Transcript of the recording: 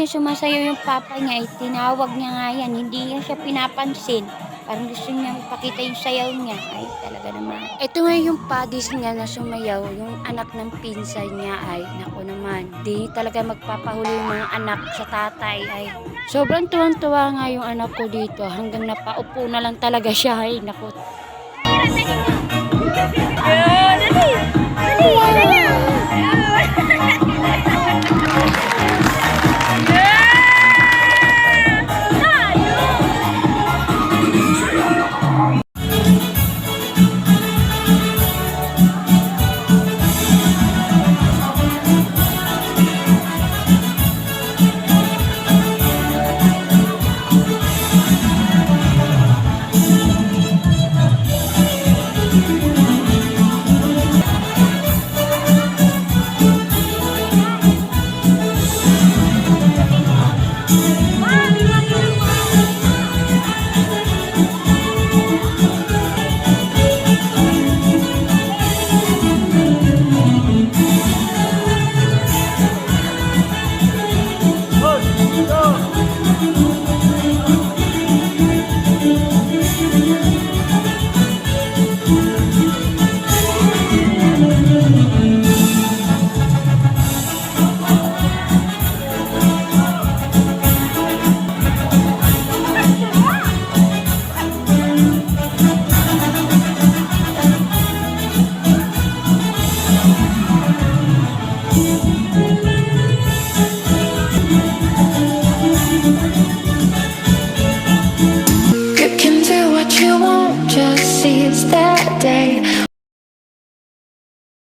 yung sumasayaw yung papa niya, eh, tinawag niya nga yan, hindi niya siya pinapansin. Parang gusto niya ipakita yung sayaw niya. Ay, talaga naman. Ito nga yung padis niya na sumayaw, yung anak ng pinsan niya ay, naku naman, di talaga magpapahuli yung mga anak sa tatay ay. Sobrang tuwang-tuwa nga yung anak ko dito hanggang napaupo na lang talaga siya ay, naku. Dali! Dali! Dali!